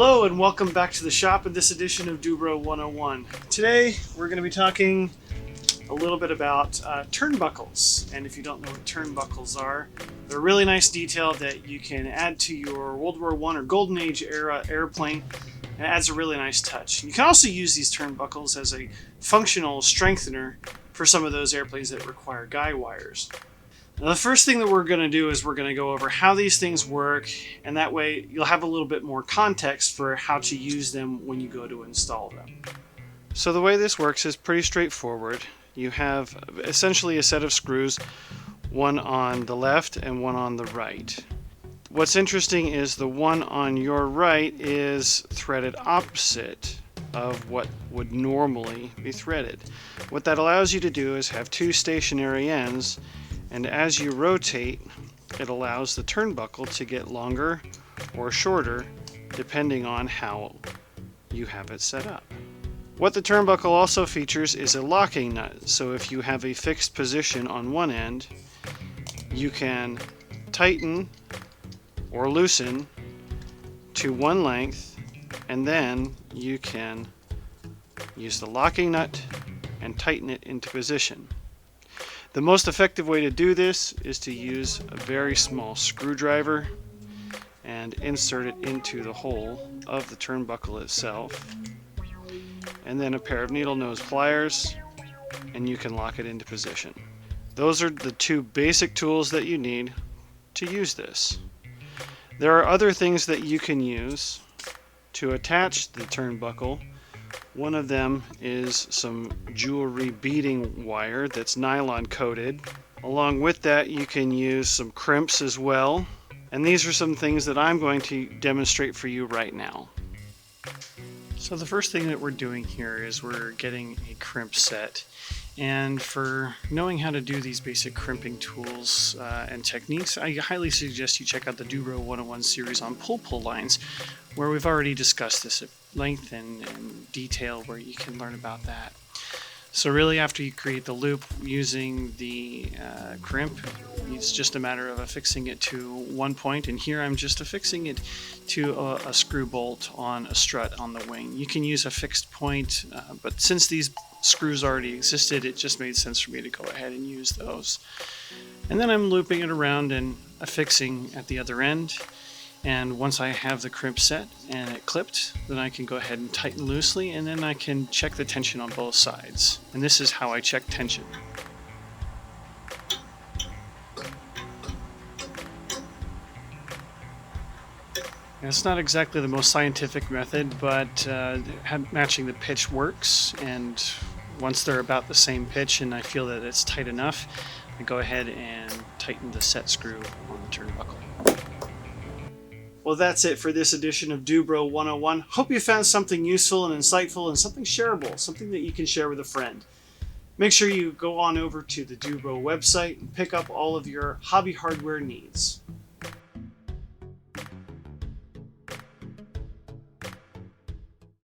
Hello and welcome back to the shop in this edition of Dubro 101. Today we're going to be talking a little bit about turnbuckles. And if you don't know what turnbuckles are, they're a really nice detail that you can add to your World War I or Golden Age era airplane, and it adds a really nice touch. And you can also use these turnbuckles as a functional strengthener for some of those airplanes that require guy wires. Now, the first thing that we're going to do is we're going to go over how these things work, and that way you'll have a little bit more context for how to use them when you go to install them. So the way this works is pretty straightforward. You have essentially a set of screws, one on the left and one on the right. What's interesting is the one on your right is threaded opposite of what would normally be threaded. What that allows you to do is have two stationary ends, and as you rotate, it allows the turnbuckle to get longer or shorter depending on how you have it set up. What the turnbuckle also features is a locking nut, so if you have a fixed position on one end, you can tighten or loosen to one length, and then you can use the locking nut and tighten it into position. The most effective way to do this is to use a very small screwdriver and insert it into the hole of the turnbuckle itself, and then a pair of needle nose pliers, and you can lock it into position. Those are the two basic tools that you need to use this. There are other things that you can use to attach the turnbuckle. One of them is some jewelry beading wire that's nylon coated. Along with that, you can use some crimps as well. And these are some things that I'm going to demonstrate for you right now. So the first thing that we're doing here is we're getting a crimp set. And for knowing how to do these basic crimping tools and techniques, I highly suggest you check out the Dubro 101 series on pull lines, where we've already discussed this at length and detail, where you can learn about that. So really, after you create the loop using the crimp, it's just a matter of affixing it to one point, and here I'm just affixing it to a screw bolt on a strut on the wing. You can use a fixed point, but since these screws already existed, it just made sense for me to go ahead and use those. And then I'm looping it around and affixing at the other end. And once I have the crimp set and it clipped, then I can go ahead and tighten loosely, and then I can check the tension on both sides. And this is how I check tension. And it's not exactly the most scientific method, but matching the pitch works, and once they're about the same pitch and I feel that it's tight enough, I go ahead and tighten the set screw on the turnbuckle. Well, that's it for this edition of Dubro 101. Hope you found something useful and insightful and something shareable, something that you can share with a friend. Make sure you go on over to the Dubro website and pick up all of your hobby hardware needs.